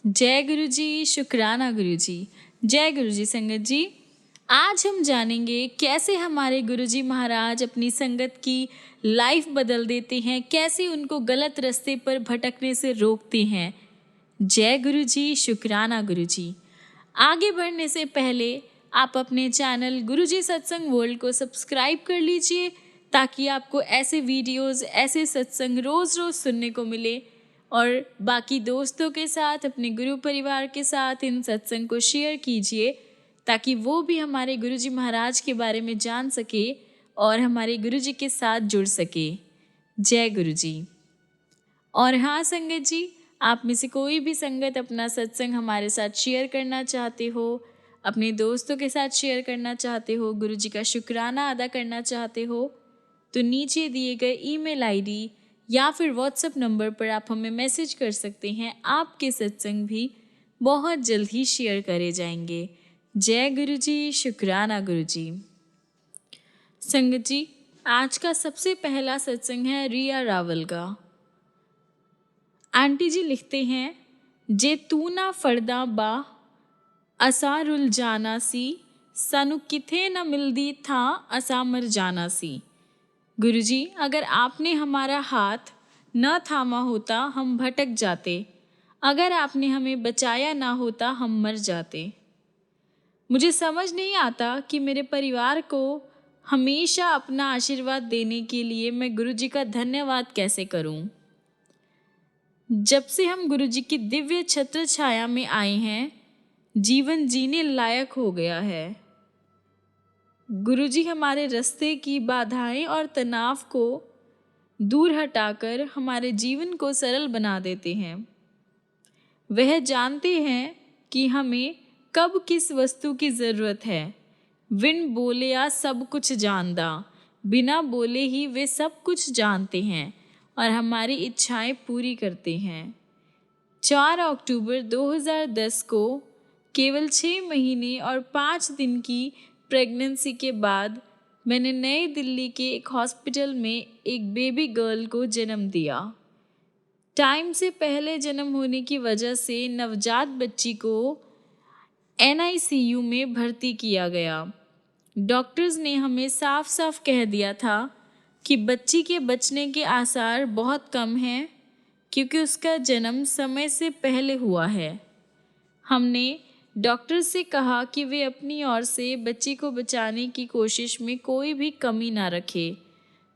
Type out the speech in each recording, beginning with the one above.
जय गुरु जी, शुक्राना गुरु जी। जय गुरु जी संगत जी। आज हम जानेंगे कैसे हमारे गुरु जी महाराज अपनी संगत की लाइफ बदल देते हैं, कैसे उनको गलत रास्ते पर भटकने से रोकते हैं। जय गुरु जी, शुक्राना गुरु जी। आगे बढ़ने से पहले आप अपने चैनल गुरु जी सत्संग वर्ल्ड को सब्सक्राइब कर लीजिए ताकि आपको ऐसे वीडियोस, ऐसे सत्संग रोज़ रोज़ सुनने को मिले और बाकी दोस्तों के साथ, अपने गुरु परिवार के साथ इन सत्संग को शेयर कीजिए ताकि वो भी हमारे गुरु जी महाराज के बारे में जान सके और हमारे गुरु जी के साथ जुड़ सके। जय गुरु जी। और हाँ संगत जी, आप में से कोई भी संगत अपना सत्संग हमारे साथ शेयर करना चाहते हो, अपने दोस्तों के साथ शेयर करना चाहते हो, गुरु जी का शुक्राना अदा करना चाहते हो, तो नीचे दिए गए ईमेल आईडी या फिर व्हाट्सएप नंबर पर आप हमें मैसेज कर सकते हैं। आपके सत्संग भी बहुत जल्द ही शेयर करे जाएंगे। जय गुरु जी, शुक्राना गुरु जी। संगत जी, आज का सबसे पहला सत्संग है रिया रावल का। आंटी जी लिखते हैं, जे तू ना फड़दा बा असा रुल जाना सी, सानू किथे ना मिलदी था असा मर जाना सी। गुरुजी, अगर आपने हमारा हाथ न थामा होता हम भटक जाते, अगर आपने हमें बचाया ना होता हम मर जाते। मुझे समझ नहीं आता कि मेरे परिवार को हमेशा अपना आशीर्वाद देने के लिए मैं गुरुजी का धन्यवाद कैसे करूं। जब से हम गुरुजी की दिव्य छत्र छाया में आए हैं, जीवन जीने लायक हो गया है। गुरुजी हमारे रास्ते की बाधाएं और तनाव को दूर हटाकर हमारे जीवन को सरल बना देते हैं। वह जानते हैं कि हमें कब किस वस्तु की ज़रूरत है। बिन बोले या सब कुछ जानदा, बिना बोले ही वे सब कुछ जानते हैं और हमारी इच्छाएं पूरी करते हैं। 4 अक्टूबर 2010 को केवल 6 महीने और 5 दिन की प्रेगनेंसी के बाद मैंने नई दिल्ली के एक हॉस्पिटल में एक बेबी गर्ल को जन्म दिया। टाइम से पहले जन्म होने की वजह से नवजात बच्ची को NICU में भर्ती किया गया। डॉक्टर्स ने हमें साफ साफ कह दिया था कि बच्ची के बचने के आसार बहुत कम हैं क्योंकि उसका जन्म समय से पहले हुआ है। हमने डॉक्टर से कहा कि वे अपनी ओर से बच्ची को बचाने की कोशिश में कोई भी कमी ना रखे।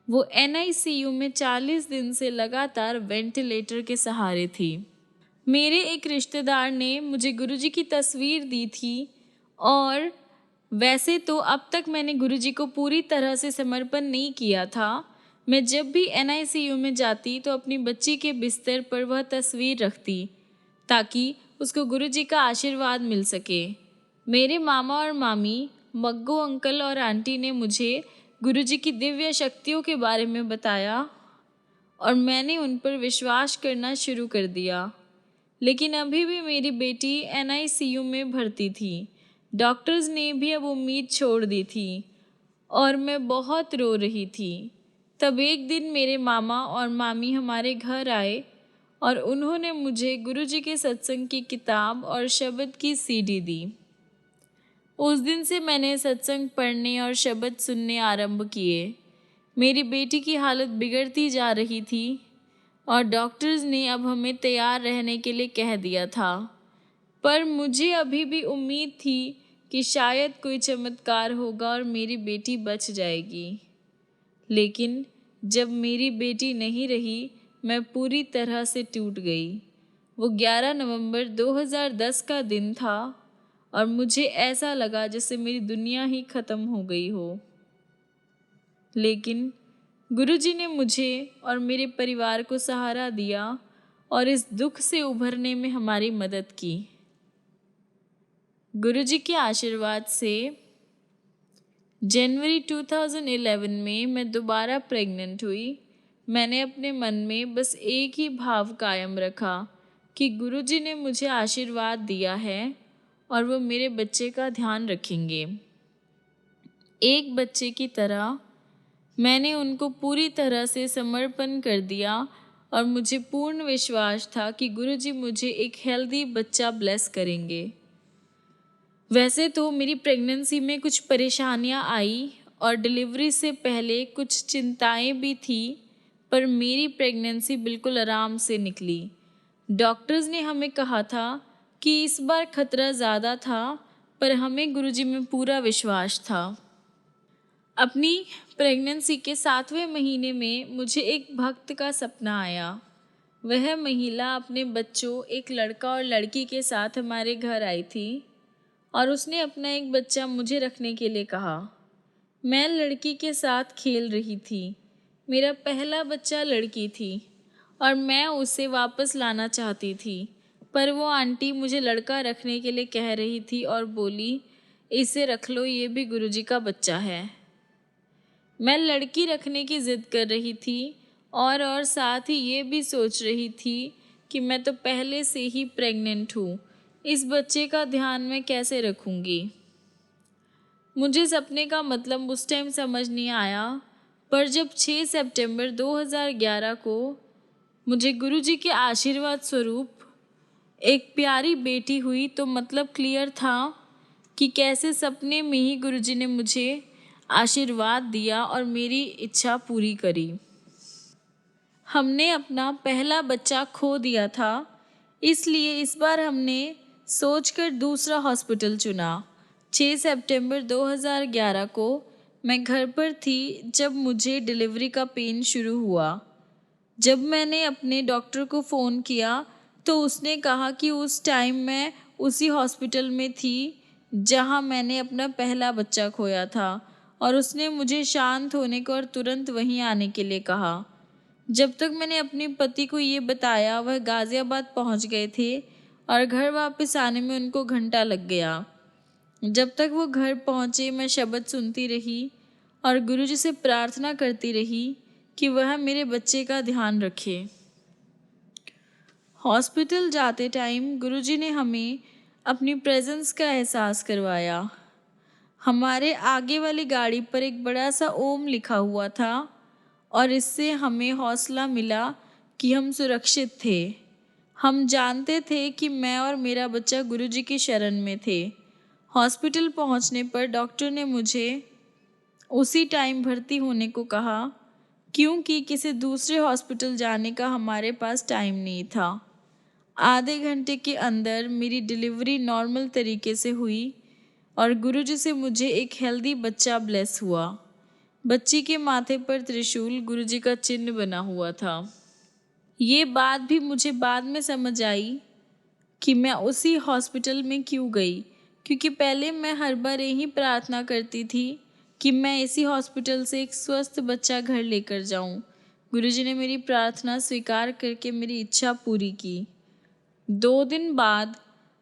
वो NICU में 40 दिन से लगातार वेंटिलेटर के सहारे थी। मेरे एक रिश्तेदार ने मुझे गुरुजी की तस्वीर दी थी और वैसे तो अब तक मैंने गुरुजी को पूरी तरह से समर्पण नहीं किया था। मैं जब भी NICU में जाती तो अपनी बच्ची के बिस्तर पर वह तस्वीर रखती ताकि उसको गुरुजी का आशीर्वाद मिल सके। मेरे मामा और मामी, मग्गो अंकल और आंटी ने मुझे गुरुजी की दिव्य शक्तियों के बारे में बताया और मैंने उन पर विश्वास करना शुरू कर दिया। लेकिन अभी भी मेरी बेटी NICU में भर्ती थी। डॉक्टर्स ने भी अब उम्मीद छोड़ दी थी और मैं बहुत रो रही थी। तब एक दिन मेरे मामा और मामी हमारे घर आए और उन्होंने मुझे गुरुजी के सत्संग की किताब और शब्द की CD दी। उस दिन से मैंने सत्संग पढ़ने और शब्द सुनने आरंभ किए। मेरी बेटी की हालत बिगड़ती जा रही थी और डॉक्टर्स ने अब हमें तैयार रहने के लिए कह दिया था, पर मुझे अभी भी उम्मीद थी कि शायद कोई चमत्कार होगा और मेरी बेटी बच जाएगी। लेकिन जब मेरी बेटी नहीं रही, मैं पूरी तरह से टूट गई। वो 11 नवंबर 2010 का दिन था और मुझे ऐसा लगा जैसे मेरी दुनिया ही ख़त्म हो गई हो। लेकिन गुरुजी ने मुझे और मेरे परिवार को सहारा दिया और इस दुख से उभरने में हमारी मदद की। गुरुजी के आशीर्वाद से जनवरी 2011 में मैं दोबारा प्रेग्नेंट हुई। मैंने अपने मन में बस एक ही भाव कायम रखा कि गुरुजी ने मुझे आशीर्वाद दिया है और वो मेरे बच्चे का ध्यान रखेंगे। एक बच्चे की तरह मैंने उनको पूरी तरह से समर्पण कर दिया और मुझे पूर्ण विश्वास था कि गुरुजी मुझे एक हेल्दी बच्चा ब्लेस करेंगे। वैसे तो मेरी प्रेगनेंसी में कुछ परेशानियां आई और डिलीवरी से पहले कुछ चिंताएं भी थी, पर मेरी प्रेगनेंसी बिल्कुल आराम से निकली। डॉक्टर्स ने हमें कहा था कि इस बार खतरा ज़्यादा था, पर हमें गुरुजी में पूरा विश्वास था। अपनी प्रेगनेंसी के 7वें महीने में मुझे एक भक्त का सपना आया। वह महिला अपने बच्चों, एक लड़का और लड़की के साथ हमारे घर आई थी और उसने अपना एक बच्चा मुझे रखने के लिए कहा। मैं लड़की के साथ खेल रही थी। मेरा पहला बच्चा लड़की थी और मैं उसे वापस लाना चाहती थी, पर वो आंटी मुझे लड़का रखने के लिए कह रही थी और बोली, इसे रख लो, ये भी गुरुजी का बच्चा है। मैं लड़की रखने की ज़िद कर रही थी और साथ ही ये भी सोच रही थी कि मैं तो पहले से ही प्रेग्नेंट हूँ, इस बच्चे का ध्यान मैं कैसे रखूँगी। मुझे सपने का मतलब उस टाइम समझ नहीं आया, पर जब 6 सितंबर 2011 को मुझे गुरुजी के आशीर्वाद स्वरूप एक प्यारी बेटी हुई तो मतलब क्लियर था कि कैसे सपने में ही गुरुजी ने मुझे आशीर्वाद दिया और मेरी इच्छा पूरी करी। हमने अपना पहला बच्चा खो दिया था, इसलिए इस बार हमने सोचकर दूसरा हॉस्पिटल चुना। 6 सितंबर 2011 को मैं घर पर थी जब मुझे डिलीवरी का पेन शुरू हुआ। जब मैंने अपने डॉक्टर को फ़ोन किया तो उसने कहा कि उस टाइम मैं उसी हॉस्पिटल में थी जहां मैंने अपना पहला बच्चा खोया था और उसने मुझे शांत होने को और तुरंत वहीं आने के लिए कहा। जब तक मैंने अपने पति को ये बताया, वह गाज़ियाबाद पहुंच गए थे और घर वापस आने में उनको घंटा लग गया। जब तक वो घर पहुंचे मैं शब्द सुनती रही और गुरुजी से प्रार्थना करती रही कि वह मेरे बच्चे का ध्यान रखे। हॉस्पिटल जाते टाइम गुरुजी ने हमें अपनी प्रेजेंस का एहसास करवाया। हमारे आगे वाली गाड़ी पर एक बड़ा सा ओम लिखा हुआ था और इससे हमें हौसला मिला कि हम सुरक्षित थे। हम जानते थे कि मैं और मेरा बच्चा गुरुजी की शरण में थे। हॉस्पिटल पहुंचने पर डॉक्टर ने मुझे उसी टाइम भर्ती होने को कहा, क्योंकि किसी दूसरे हॉस्पिटल जाने का हमारे पास टाइम नहीं था। आधे घंटे के अंदर मेरी डिलीवरी नॉर्मल तरीके से हुई और गुरुजी से मुझे एक हेल्दी बच्चा ब्लेस हुआ। बच्ची के माथे पर त्रिशूल गुरुजी का चिन्ह बना हुआ था। ये बात भी मुझे बाद में समझ आई कि मैं उसी हॉस्पिटल में क्यों गई, क्योंकि पहले मैं हर बार यही प्रार्थना करती थी कि मैं इसी हॉस्पिटल से एक स्वस्थ बच्चा घर लेकर जाऊं। गुरुजी ने मेरी प्रार्थना स्वीकार करके मेरी इच्छा पूरी की। 2 दिन बाद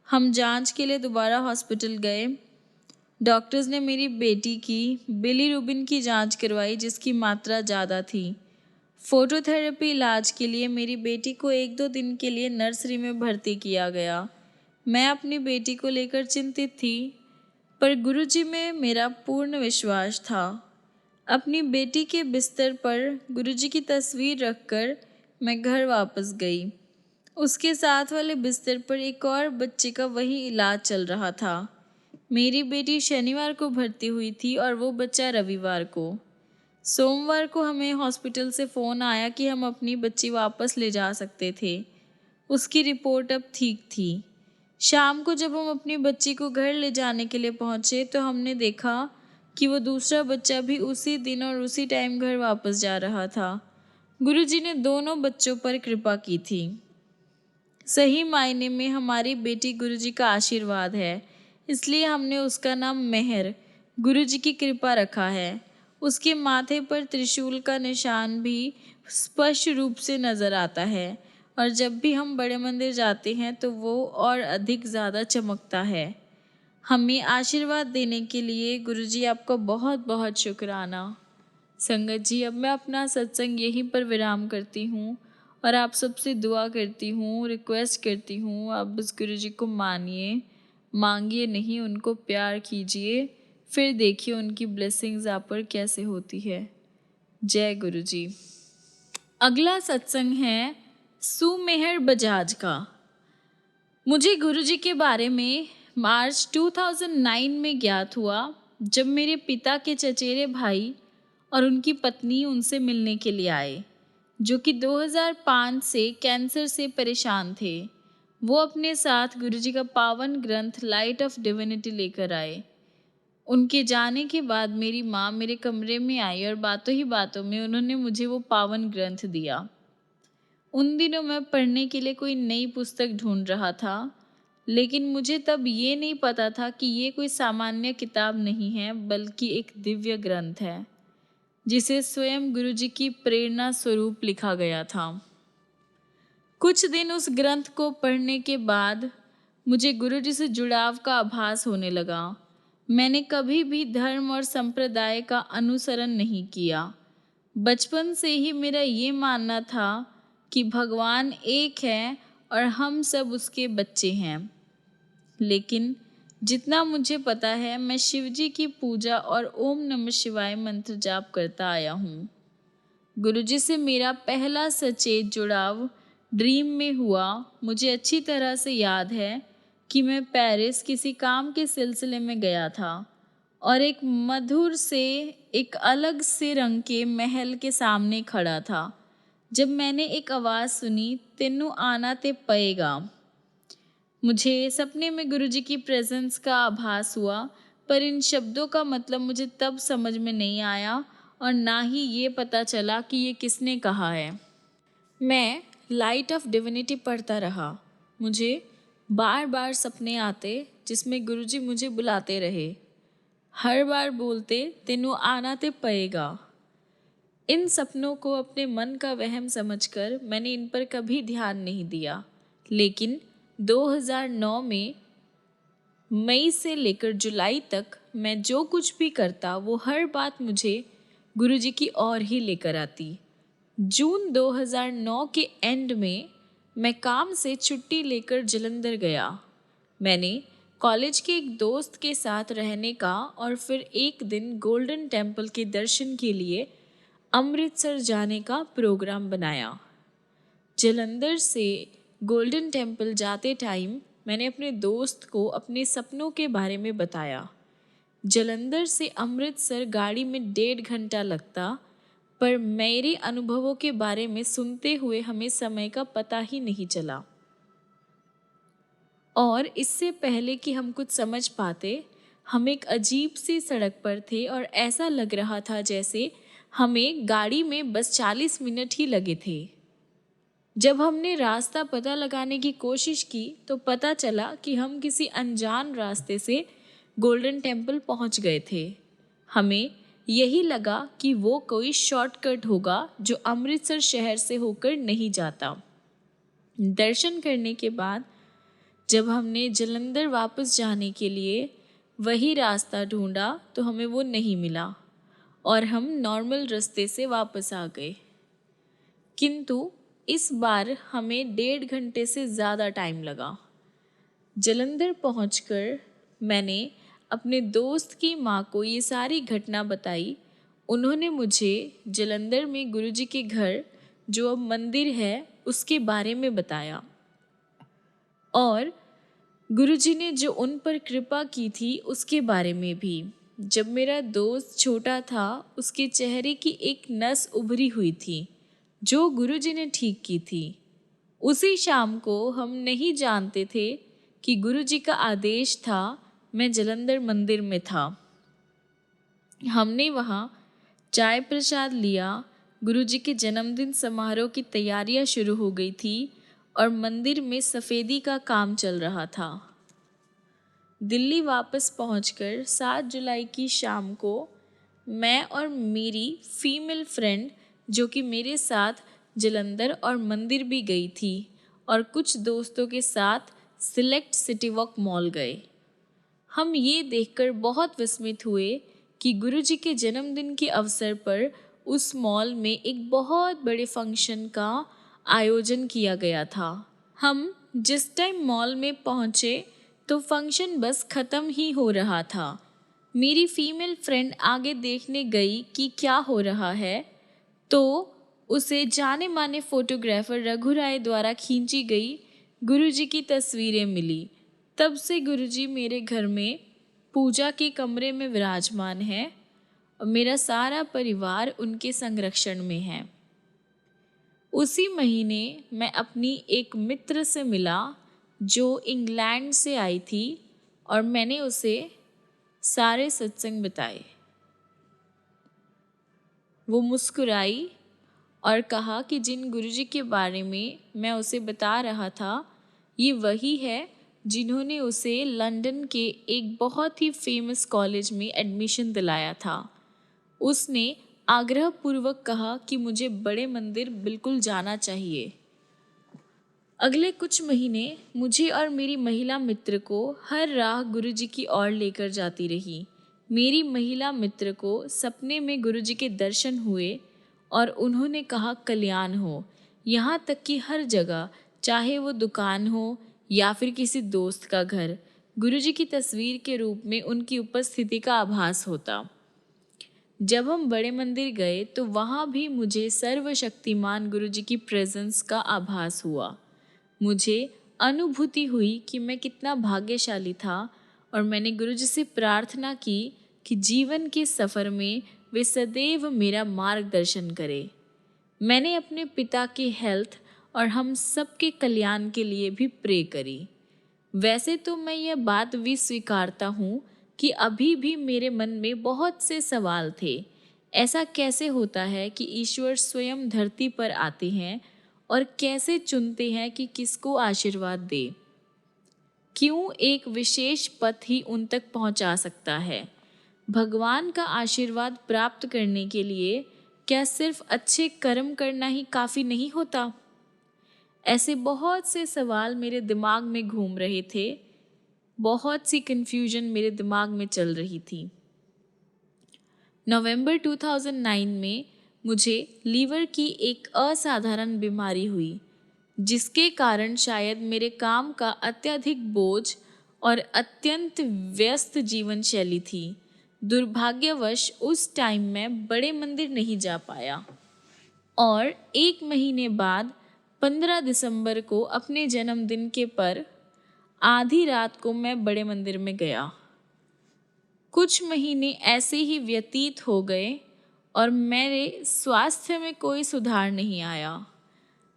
हम जांच के लिए दोबारा हॉस्पिटल गए। डॉक्टर्स ने मेरी बेटी की बिलीरुबिन की जांच करवाई, जिसकी मात्रा ज़्यादा थी। फोटोथेरेपी इलाज के लिए मेरी बेटी को 1-2 दिन के लिए नर्सरी में भर्ती किया गया। मैं अपनी बेटी को लेकर चिंतित थी, पर गुरुजी में मेरा पूर्ण विश्वास था। अपनी बेटी के बिस्तर पर गुरुजी की तस्वीर रखकर मैं घर वापस गई। उसके साथ वाले बिस्तर पर एक और बच्चे का वही इलाज चल रहा था। मेरी बेटी शनिवार को भर्ती हुई थी और वो बच्चा रविवार को। सोमवार को हमें हॉस्पिटल से फ़ोन आया कि हम अपनी बच्ची वापस ले जा सकते थे। उसकी रिपोर्ट अब ठीक थी। शाम को जब हम अपनी बच्ची को घर ले जाने के लिए पहुंचे तो हमने देखा कि वो दूसरा बच्चा भी उसी दिन और उसी टाइम घर वापस जा रहा था। गुरुजी ने दोनों बच्चों पर कृपा की थी। सही मायने में हमारी बेटी गुरुजी का आशीर्वाद है, इसलिए हमने उसका नाम मेहर, गुरुजी की कृपा रखा है। उसके माथे पर त्रिशूल का निशान भी स्पष्ट रूप से नज़र आता है और जब भी हम बड़े मंदिर जाते हैं तो वो और अधिक ज़्यादा चमकता है। हमें आशीर्वाद देने के लिए गुरुजी आपका बहुत बहुत शुक्राना। संगत जी, अब मैं अपना सत्संग यहीं पर विराम करती हूँ और आप सबसे दुआ करती हूँ, रिक्वेस्ट करती हूँ, आप बस गुरुजी को मानिए, मांगिए नहीं, उनको प्यार कीजिए, फिर देखिए उनकी ब्लेसिंग्स आप पर कैसे होती है। जय गुरुजी। अगला सत्संग है सुमेहर बजाज का। मुझे गुरुजी के बारे में मार्च 2009 में ज्ञात हुआ, जब मेरे पिता के चचेरे भाई और उनकी पत्नी उनसे मिलने के लिए आए, जो कि 2005 से कैंसर से परेशान थे। वो अपने साथ गुरुजी का पावन ग्रंथ लाइट ऑफ डिविनिटी लेकर आए। उनके जाने के बाद मेरी माँ मेरे कमरे में आई और बातों ही बातों में उन्होंने मुझे वो पावन ग्रंथ दिया। उन दिनों मैं पढ़ने के लिए कोई नई पुस्तक ढूंढ रहा था, लेकिन मुझे तब ये नहीं पता था कि ये कोई सामान्य किताब नहीं है, बल्कि एक दिव्य ग्रंथ है जिसे स्वयं गुरुजी की प्रेरणा स्वरूप लिखा गया था। कुछ दिन उस ग्रंथ को पढ़ने के बाद मुझे गुरुजी से जुड़ाव का आभास होने लगा। मैंने कभी भी धर्म और संप्रदाय का अनुसरण नहीं किया। बचपन से ही मेरा ये मानना था कि भगवान एक है और हम सब उसके बच्चे हैं। लेकिन जितना मुझे पता है, मैं शिवजी की पूजा और ओम नमः शिवाय मंत्र जाप करता आया हूँ। गुरुजी से मेरा पहला सचेत जुड़ाव ड्रीम में हुआ। मुझे अच्छी तरह से याद है कि मैं पेरिस किसी काम के सिलसिले में गया था और एक मधुर से एक अलग से रंग के महल के सामने खड़ा था, जब मैंने एक आवाज़ सुनी, तेनू आना ते पएगा। मुझे सपने में गुरुजी की प्रेजेंस का आभास हुआ, पर इन शब्दों का मतलब मुझे तब समझ में नहीं आया और ना ही ये पता चला कि ये किसने कहा है। मैं लाइट ऑफ डिविनिटी पढ़ता रहा। मुझे बार बार सपने आते जिसमें गुरुजी मुझे बुलाते रहे। हर बार बोलते, तेनू आना ते पएगा। इन सपनों को अपने मन का वहम समझकर मैंने इन पर कभी ध्यान नहीं दिया। लेकिन 2009 में मई से लेकर जुलाई तक मैं जो कुछ भी करता, वो हर बात मुझे गुरुजी की ओर ही लेकर आती। जून 2009 के एंड में मैं काम से छुट्टी लेकर जालंधर गया। मैंने कॉलेज के एक दोस्त के साथ रहने का और फिर एक दिन गोल्डन टेम्पल के दर्शन के लिए अमृतसर जाने का प्रोग्राम बनाया। जालंधर से गोल्डन टेम्पल जाते टाइम मैंने अपने दोस्त को अपने सपनों के बारे में बताया। जालंधर से अमृतसर गाड़ी में 1.5 घंटा लगता, पर मेरे अनुभवों के बारे में सुनते हुए हमें समय का पता ही नहीं चला। और इससे पहले कि हम कुछ समझ पाते, हम एक अजीब सी सड़क पर थे और ऐसा लग रहा था जैसे हमें गाड़ी में बस 40 मिनट ही लगे थे। जब हमने रास्ता पता लगाने की कोशिश की तो पता चला कि हम किसी अनजान रास्ते से गोल्डन टेम्पल पहुंच गए थे। हमें यही लगा कि वो कोई शॉर्टकट होगा जो अमृतसर शहर से होकर नहीं जाता। दर्शन करने के बाद जब हमने जालंधर वापस जाने के लिए वही रास्ता ढूंढा तो हमें वो नहीं मिला और हम नॉर्मल रास्ते से वापस आ गए। किंतु इस बार हमें 1.5 घंटे से ज़्यादा टाइम लगा। जालंधर पहुंचकर मैंने अपने दोस्त की माँ को ये सारी घटना बताई। उन्होंने मुझे जालंधर में गुरुजी के घर, जो अब मंदिर है, उसके बारे में बताया और गुरुजी ने जो उन पर कृपा की थी उसके बारे में भी। जब मेरा दोस्त छोटा था, उसके चेहरे की एक नस उभरी हुई थी जो गुरुजी ने ठीक की थी। उसी शाम को हम नहीं जानते थे कि गुरुजी का आदेश था, मैं जालंधर मंदिर में था। हमने वहाँ चाय प्रसाद लिया। गुरुजी के जन्मदिन समारोह की तैयारियां शुरू हो गई थी और मंदिर में सफ़ेदी का काम चल रहा था। दिल्ली वापस पहुंचकर 7 जुलाई की शाम को मैं और मेरी फीमेल फ्रेंड, जो कि मेरे साथ जालंधर और मंदिर भी गई थी, और कुछ दोस्तों के साथ सिलेक्ट सिटी वॉक मॉल गए। हम ये देखकर बहुत विस्मित हुए कि गुरुजी के जन्मदिन के अवसर पर उस मॉल में एक बहुत बड़े फंक्शन का आयोजन किया गया था। हम जिस टाइम मॉल में पहुँचे तो फंक्शन बस ख़त्म ही हो रहा था। मेरी फीमेल फ्रेंड आगे देखने गई कि क्या हो रहा है, तो उसे जाने माने फोटोग्राफर रघु राय द्वारा खींची गई गुरुजी की तस्वीरें मिली। तब से गुरुजी मेरे घर में पूजा के कमरे में विराजमान है और मेरा सारा परिवार उनके संरक्षण में है। उसी महीने मैं अपनी एक मित्र से मिला जो इंग्लैंड से आई थी और मैंने उसे सारे सत्संग बताए। वो मुस्कुराई और कहा कि जिन गुरुजी के बारे में मैं उसे बता रहा था ये वही है जिन्होंने उसे लंदन के एक बहुत ही फेमस कॉलेज में एडमिशन दिलाया था। उसने आग्रहपूर्वक कहा कि मुझे बड़े मंदिर बिल्कुल जाना चाहिए। अगले कुछ महीने मुझे और मेरी महिला मित्र को हर राह गुरुजी की ओर लेकर जाती रही। मेरी महिला मित्र को सपने में गुरुजी के दर्शन हुए और उन्होंने कहा कल्याण हो। यहाँ तक कि हर जगह, चाहे वो दुकान हो या फिर किसी दोस्त का घर, गुरुजी की तस्वीर के रूप में उनकी उपस्थिति का आभास होता। जब हम बड़े मंदिर गए तो वहाँ भी मुझे सर्वशक्तिमान गुरुजी की प्रेजेंस का आभास हुआ। मुझे अनुभूति हुई कि मैं कितना भाग्यशाली था और मैंने गुरुजी से प्रार्थना की कि जीवन के सफ़र में वे सदैव मेरा मार्गदर्शन करें। मैंने अपने पिता की हेल्थ और हम सबके कल्याण के लिए भी प्रे करी। वैसे तो मैं यह बात भी स्वीकारता हूँ कि अभी भी मेरे मन में बहुत से सवाल थे। ऐसा कैसे होता है कि ईश्वर स्वयं धरती पर आते हैं और कैसे चुनते हैं कि किसको आशीर्वाद दे? क्यों एक विशेष पथ ही उन तक पहुंचा सकता है? भगवान का आशीर्वाद प्राप्त करने के लिए क्या सिर्फ अच्छे कर्म करना ही काफ़ी नहीं होता? ऐसे बहुत से सवाल मेरे दिमाग में घूम रहे थे। बहुत सी कन्फ्यूजन मेरे दिमाग में चल रही थी। नवंबर 2009 में मुझे लीवर की एक असाधारण बीमारी हुई, जिसके कारण शायद मेरे काम का अत्यधिक बोझ और अत्यंत व्यस्त जीवन शैली थी। दुर्भाग्यवश उस टाइम मैं बड़े मंदिर नहीं जा पाया और एक महीने बाद 15 दिसंबर को अपने जन्मदिन के पर आधी रात को मैं बड़े मंदिर में गया। कुछ महीने ऐसे ही व्यतीत हो गए और मेरे स्वास्थ्य में कोई सुधार नहीं आया।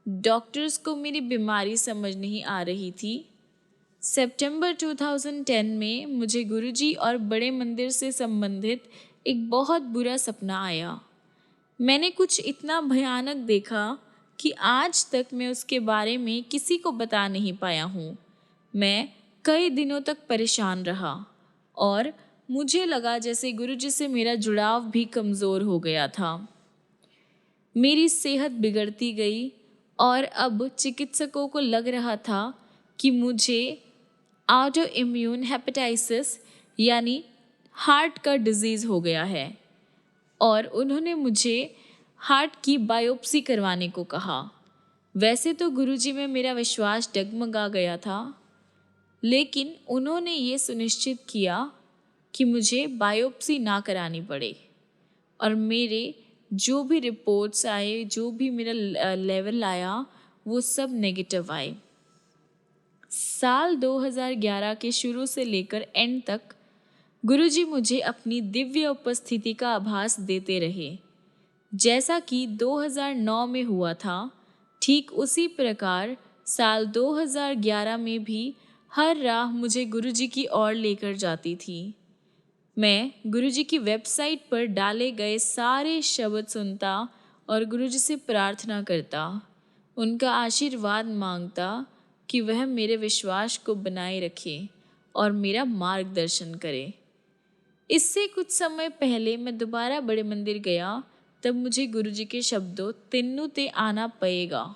डॉक्टर्स को मेरी बीमारी समझ नहीं आ रही थी। सितंबर 2010 में मुझे गुरुजी और बड़े मंदिर से संबंधित एक बहुत बुरा सपना आया। मैंने कुछ इतना भयानक देखा कि आज तक मैं उसके बारे में किसी को बता नहीं पाया हूँ। मैं कई दिनों तक परेशान रहा और मुझे लगा जैसे गुरुजी से मेरा जुड़ाव भी कमज़ोर हो गया था। मेरी सेहत बिगड़ती गई और अब चिकित्सकों को लग रहा था कि मुझे ऑटो इम्यून हेपेटाइटिस यानी हार्ट का डिजीज़ हो गया है और उन्होंने मुझे हार्ट की बायोप्सी करवाने को कहा। वैसे तो गुरुजी में मेरा विश्वास डगमगा गया था, लेकिन उन्होंने ये सुनिश्चित किया कि मुझे बायोप्सी ना करानी पड़े और मेरे जो भी रिपोर्ट्स आए, जो भी मेरा लेवल आया, वो सब नेगेटिव आए। साल 2011 के शुरू से लेकर एंड तक गुरुजी मुझे अपनी दिव्य उपस्थिति का आभास देते रहे। जैसा कि 2009 में हुआ था, ठीक उसी प्रकार साल 2011 में भी हर राह मुझे गुरुजी की ओर लेकर जाती थी। मैं गुरुजी की वेबसाइट पर डाले गए सारे शब्द सुनता और गुरुजी से प्रार्थना करता, उनका आशीर्वाद मांगता कि वह मेरे विश्वास को बनाए रखे और मेरा मार्गदर्शन करे। इससे कुछ समय पहले मैं दोबारा बड़े मंदिर गया, तब मुझे गुरुजी के शब्दों "तिन्नु ते आना पएगा"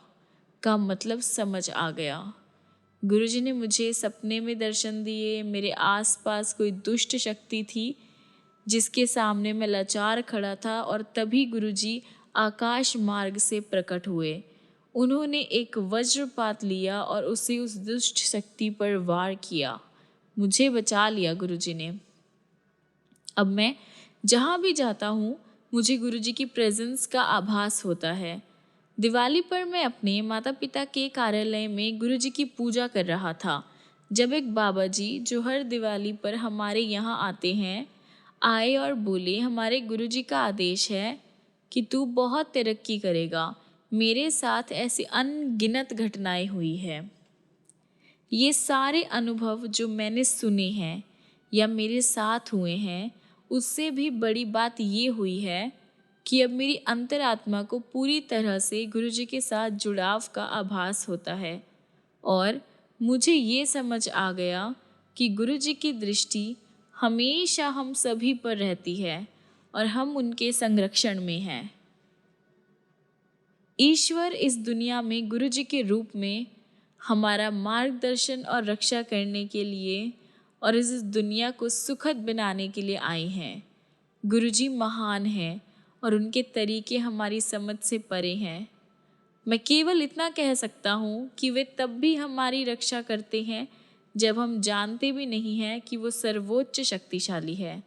का मतलब समझ आ गया। गुरुजी ने मुझे सपने में दर्शन दिए। मेरे आसपास कोई दुष्ट शक्ति थी जिसके सामने मैं लाचार खड़ा था और तभी गुरुजी आकाश मार्ग से प्रकट हुए। उन्होंने एक वज्रपात लिया और उसे उस दुष्ट शक्ति पर वार किया। मुझे बचा लिया गुरुजी ने। अब मैं जहाँ भी जाता हूँ मुझे गुरुजी की प्रेजेंस का आभास होता है। दिवाली पर मैं अपने माता पिता के कार्यालय में गुरुजी की पूजा कर रहा था जब एक बाबा जी जो हर दिवाली पर हमारे यहाँ आते हैं आए और बोले, हमारे गुरुजी का आदेश है कि तू बहुत तरक्की करेगा। मेरे साथ ऐसी अनगिनत घटनाएं हुई है। ये सारे अनुभव जो मैंने सुने हैं या मेरे साथ हुए हैं, उससे भी बड़ी बात ये हुई है कि अब मेरी अंतरात्मा को पूरी तरह से गुरुजी के साथ जुड़ाव का आभास होता है और मुझे ये समझ आ गया कि गुरुजी की दृष्टि हमेशा हम सभी पर रहती है और हम उनके संरक्षण में हैं। ईश्वर इस दुनिया में गुरुजी के रूप में हमारा मार्गदर्शन और रक्षा करने के लिए और इस दुनिया को सुखद बनाने के लिए आए हैं। गुरुजी महान हैं और उनके तरीके हमारी समझ से परे हैं। मैं केवल इतना कह सकता हूँ कि वे तब भी हमारी रक्षा करते हैं जब हम जानते भी नहीं हैं कि वो सर्वोच्च शक्तिशाली है।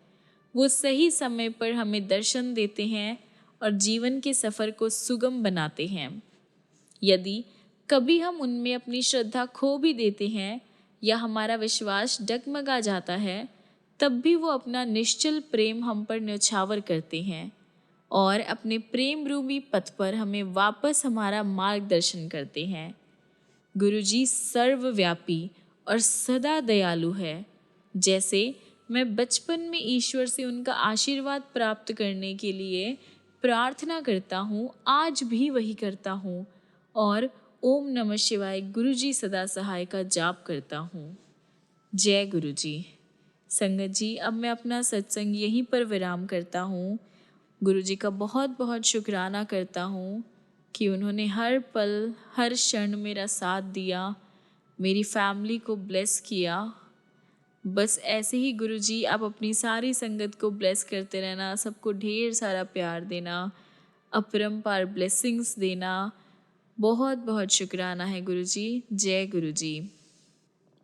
वो सही समय पर हमें दर्शन देते हैं और जीवन के सफ़र को सुगम बनाते हैं। यदि कभी हम उनमें अपनी श्रद्धा खो भी देते हैं या हमारा विश्वास डगमगा जाता है, तब भी वो अपना निश्चल प्रेम हम पर न्यौछावर करते हैं और अपने प्रेम रूपी पथ पर हमें वापस हमारा मार्गदर्शन करते हैं। गुरुजी सर्वव्यापी और सदा दयालु है। जैसे मैं बचपन में ईश्वर से उनका आशीर्वाद प्राप्त करने के लिए प्रार्थना करता हूँ, आज भी वही करता हूँ और ओम नमः शिवाय गुरुजी सदा सहाय का जाप करता हूँ। जय गुरुजी। संगत जी, अब मैं अपना सत्संग यहीं पर विराम करता हूँ। गुरुजी का बहुत बहुत शुक्राना करता हूँ कि उन्होंने हर पल हर क्षण मेरा साथ दिया, मेरी फैमिली को ब्लेस किया। बस ऐसे ही गुरुजी आप अपनी सारी संगत को ब्लेस करते रहना, सबको ढेर सारा प्यार देना, अपरंपार ब्लेसिंग्स देना। बहुत बहुत शुक्राना है गुरुजी। जय गुरुजी।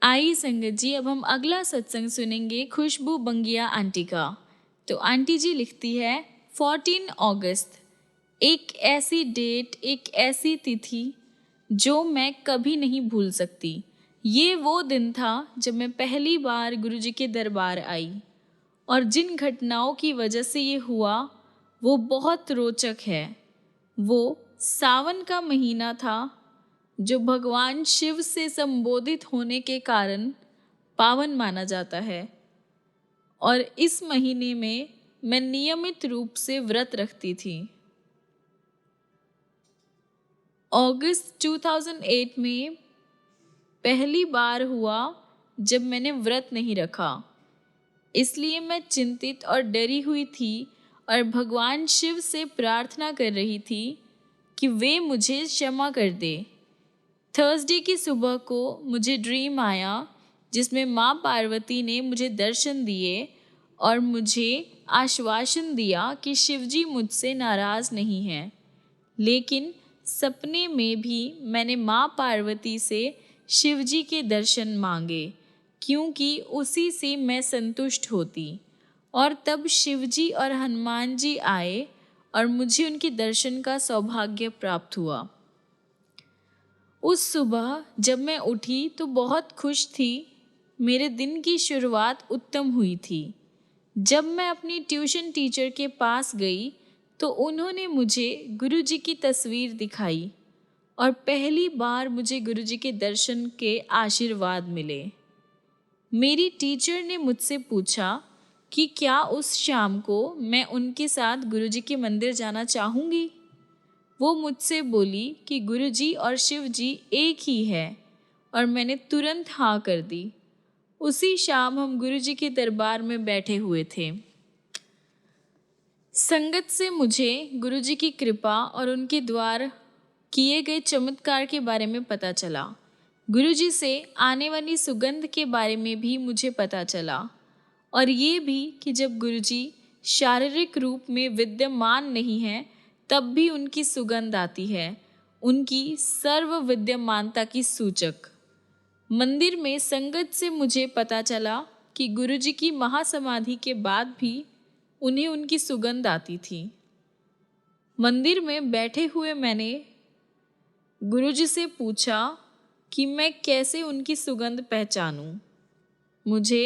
आइए संगत जी, अब हम अगला सत्संग सुनेंगे खुशबू बंगिया आंटी का। तो आंटी जी लिखती है 14 अगस्त, एक ऐसी डेट, एक ऐसी तिथि जो मैं कभी नहीं भूल सकती। ये वो दिन था जब मैं पहली बार गुरुजी के दरबार आई और जिन घटनाओं की वजह से ये हुआ वो बहुत रोचक है। वो सावन का महीना था जो भगवान शिव से संबोधित होने के कारण पावन माना जाता है और इस महीने में मैं नियमित रूप से व्रत रखती थी। अगस्त 2008 में पहली बार हुआ जब मैंने व्रत नहीं रखा, इसलिए मैं चिंतित और डरी हुई थी और भगवान शिव से प्रार्थना कर रही थी कि वे मुझे क्षमा कर दे। थर्सडे की सुबह को मुझे ड्रीम आया जिसमें माँ पार्वती ने मुझे दर्शन दिए और मुझे आश्वासन दिया कि शिवजी मुझसे नाराज़ नहीं हैं। लेकिन सपने में भी मैंने माँ पार्वती से शिवजी के दर्शन मांगे क्योंकि उसी से मैं संतुष्ट होती। और तब शिवजी और हनुमान जी आए और मुझे उनके दर्शन का सौभाग्य प्राप्त हुआ। उस सुबह जब मैं उठी तो बहुत खुश थी। मेरे दिन की शुरुआत उत्तम हुई थी। जब मैं अपनी ट्यूशन टीचर के पास गई तो उन्होंने मुझे गुरुजी की तस्वीर दिखाई और पहली बार मुझे गुरुजी के दर्शन के आशीर्वाद मिले। मेरी टीचर ने मुझसे पूछा कि क्या उस शाम को मैं उनके साथ गुरुजी के मंदिर जाना चाहूँगी। वो मुझसे बोली कि गुरुजी और शिवजी एक ही है और मैंने तुरंत हाँ कर दी। उसी शाम हम गुरुजी के दरबार में बैठे हुए थे। संगत से मुझे गुरुजी की कृपा और उनके द्वारा किए गए चमत्कार के बारे में पता चला। गुरुजी से आने वाली सुगंध के बारे में भी मुझे पता चला और ये भी कि जब गुरुजी शारीरिक रूप में विद्यमान नहीं हैं तब भी उनकी सुगंध आती है, उनकी सर्व विद्यमानता की सूचक। मंदिर में संगत से मुझे पता चला कि गुरुजी की महासमाधि के बाद भी उन्हें उनकी सुगंध आती थी। मंदिर में बैठे हुए मैंने गुरुजी से पूछा कि मैं कैसे उनकी सुगंध पहचानूं। मुझे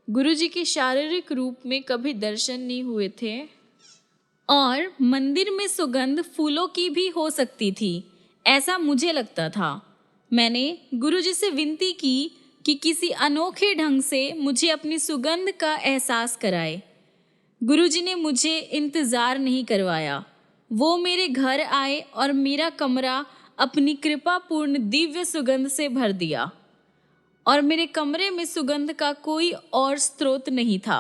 गुरुजी के शारीरिक रूप में कभी दर्शन नहीं हुए थे और मंदिर में सुगंध फूलों की भी हो सकती थी, ऐसा मुझे लगता था। मैंने गुरुजी से विनती की कि किसी अनोखे ढंग से मुझे अपनी सुगंध का एहसास कराए। गुरुजी ने मुझे इंतज़ार नहीं करवाया। वो मेरे घर आए और मेरा कमरा अपनी कृपापूर्ण दिव्य सुगंध से भर दिया और मेरे कमरे में सुगंध का कोई और स्रोत नहीं था।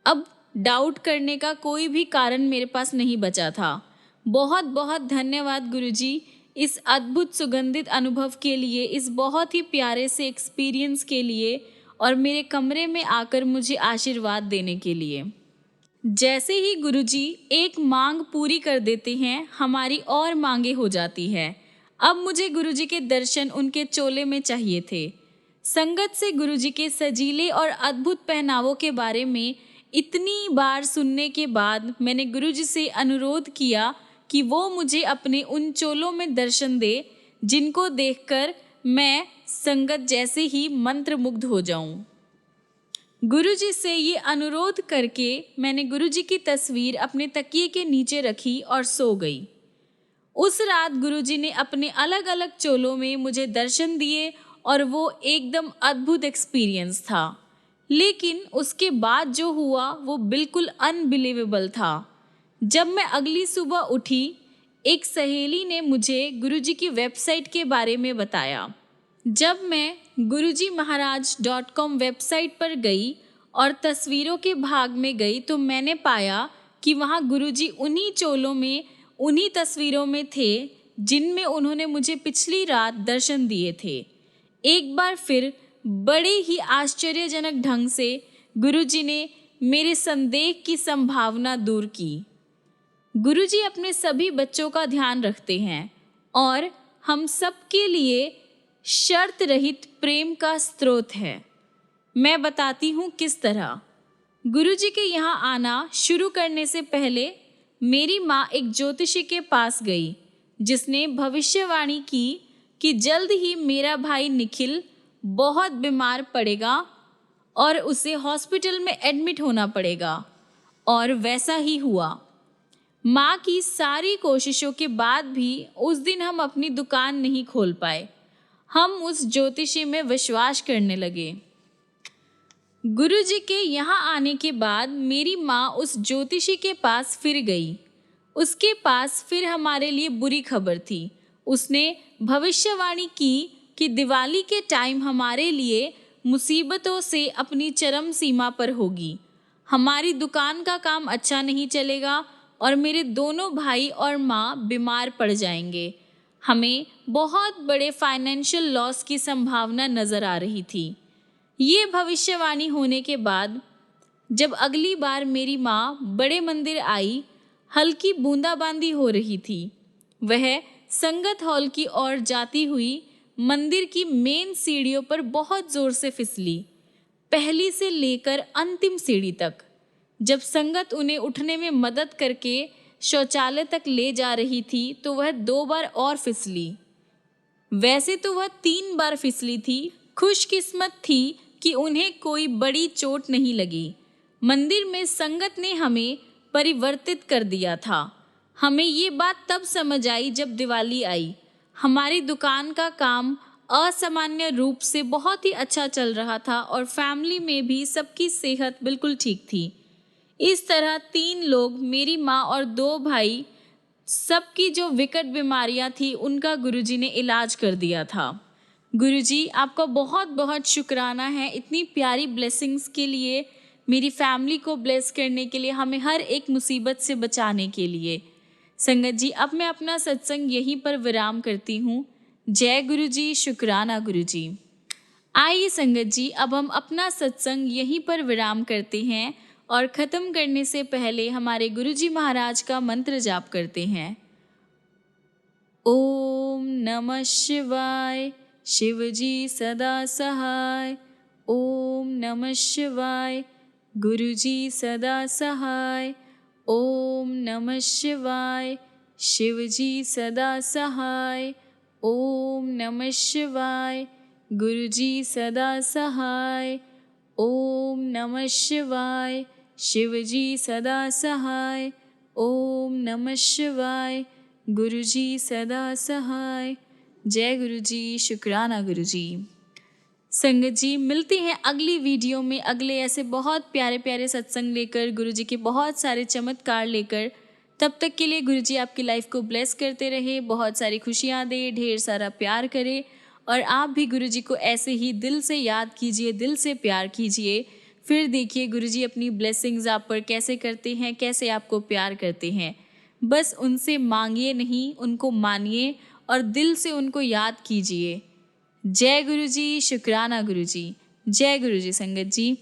अब डाउट करने का कोई भी कारण मेरे पास नहीं बचा था। बहुत बहुत धन्यवाद गुरुजी, इस अद्भुत सुगंधित अनुभव के लिए, इस बहुत ही प्यारे से एक्सपीरियंस के लिए और मेरे कमरे में आकर मुझे आशीर्वाद देने के लिए। जैसे ही गुरुजी एक मांग पूरी कर देते हैं, हमारी और मांगे हो जाती है। अब मुझे गुरुजी के दर्शन उनके चोले में चाहिए थे। संगत से गुरुजी के सजीले और अद्भुत पहनावों के बारे में इतनी बार सुनने के बाद मैंने गुरुजी से अनुरोध किया कि वो मुझे अपने उन चोलों में दर्शन दे जिनको देखकर मैं संगत जैसे ही मंत्रमुग्ध हो जाऊं। गुरुजी से ये अनुरोध करके मैंने गुरुजी की तस्वीर अपने तकिए के नीचे रखी और सो गई। उस रात गुरुजी ने अपने अलग अलग चोलों में मुझे दर्शन दिए और वो एकदम अद्भुत एक्सपीरियंस था। लेकिन उसके बाद जो हुआ वो बिल्कुल अनबिलीवेबल था। जब मैं अगली सुबह उठी, एक सहेली ने मुझे गुरुजी की वेबसाइट के बारे में बताया। जब मैं gurujimaharaj.com वेबसाइट पर गई और तस्वीरों के भाग में गई तो मैंने पाया कि वहाँ गुरुजी उन्हीं चोलों में, उन्हीं तस्वीरों में थे जिनमें उन्होंने मुझे पिछली रात दर्शन दिए थे। एक बार फिर बड़े ही आश्चर्यजनक ढंग से गुरुजी ने मेरे संदेह की संभावना दूर की। गुरुजी अपने सभी बच्चों का ध्यान रखते हैं और हम सब के लिए शर्त रहित प्रेम का स्रोत है। मैं बताती हूँ किस तरह। गुरुजी के यहाँ आना शुरू करने से पहले मेरी माँ एक ज्योतिषी के पास गई जिसने भविष्यवाणी की कि जल्द ही मेरा भाई निखिल बहुत बीमार पड़ेगा और उसे हॉस्पिटल में एडमिट होना पड़ेगा, और वैसा ही हुआ। माँ की सारी कोशिशों के बाद भी उस दिन हम अपनी दुकान नहीं खोल पाए। हम उस ज्योतिषी में विश्वास करने लगे। गुरुजी के यहाँ आने के बाद मेरी माँ उस ज्योतिषी के पास फिर गई। उसके पास फिर हमारे लिए बुरी खबर थी। उसने भविष्यवाणी की कि दिवाली के टाइम हमारे लिए मुसीबतों से अपनी चरम सीमा पर होगी। हमारी दुकान का काम अच्छा नहीं चलेगा और मेरे दोनों भाई और माँ बीमार पड़ जाएंगे। हमें बहुत बड़े फाइनेंशियल लॉस की संभावना नज़र आ रही थी। ये भविष्यवाणी होने के बाद जब अगली बार मेरी माँ बड़े मंदिर आई, हल्की बूंदाबांदी हो रही थी। वह संगत हॉल की ओर जाती हुई मंदिर की मेन सीढ़ियों पर बहुत ज़ोर से फिसली, पहली से लेकर अंतिम सीढ़ी तक। जब संगत उन्हें उठने में मदद करके शौचालय तक ले जा रही थी तो वह 2 बार और फिसली। वैसे तो वह 3 बार फिसली थी। खुशकिस्मत थी कि उन्हें कोई बड़ी चोट नहीं लगी। मंदिर में संगत ने हमें परिवर्तित कर दिया था। हमें ये बात तब समझ आई जब दिवाली आई। हमारी दुकान का काम असामान्य रूप से बहुत ही अच्छा चल रहा था और फैमिली में भी सबकी सेहत बिल्कुल ठीक थी। इस तरह 3 लोग, मेरी माँ और 2 भाई, सबकी जो विकट बीमारियां थी उनका गुरुजी ने इलाज कर दिया था। गुरुजी, आपका बहुत बहुत शुक्राना है इतनी प्यारी ब्लेसिंग्स के लिए, मेरी फैमिली को ब्लेस करने के लिए, हमें हर एक मुसीबत से बचाने के लिए। संगत जी, अब मैं अपना सत्संग यहीं पर विराम करती हूँ। जय गुरुजी, शुक्राना गुरुजी। आइए संगत जी, अब हम अपना सत्संग यहीं पर विराम करते हैं और ख़त्म करने से पहले हमारे गुरुजी महाराज का मंत्र जाप करते हैं। ओम नमः शिवाय, शिवजी सदा सहाय। ओम नमः शिवाय, गुरुजी सदा सहाय। ओम नमः शिवाय, शिवजी सदा सहाय। ओम नमः शिवाय। गुरु जी सदा सहाय। ओम नमः शिवाय। शिव जी सदा सहाय। ओम नमः शिवाय। गुरु जी सदा सहाय। जय गुरु जी, शुक्राना गुरु जी। संगत जी, मिलते हैं अगली वीडियो में अगले ऐसे बहुत प्यारे प्यारे सत्संग लेकर, गुरु जी के बहुत सारे चमत्कार लेकर। तब तक के लिए गुरु जी आपकी लाइफ को ब्लेस करते रहे, बहुत सारी खुशियाँ दे, ढेर सारा प्यार करे। और आप भी गुरु जी को ऐसे ही दिल से याद कीजिए, दिल से प्यार कीजिए। फिर देखिए गुरु जी अपनी ब्लेसिंग्स आप पर कैसे करते हैं, कैसे आपको प्यार करते हैं। बस उनसे मांगिए नहीं, उनको मानिए और दिल से उनको याद कीजिए। जय गुरु जी, शुक्राना गुरु जी। जय गुरु जी संगत जी।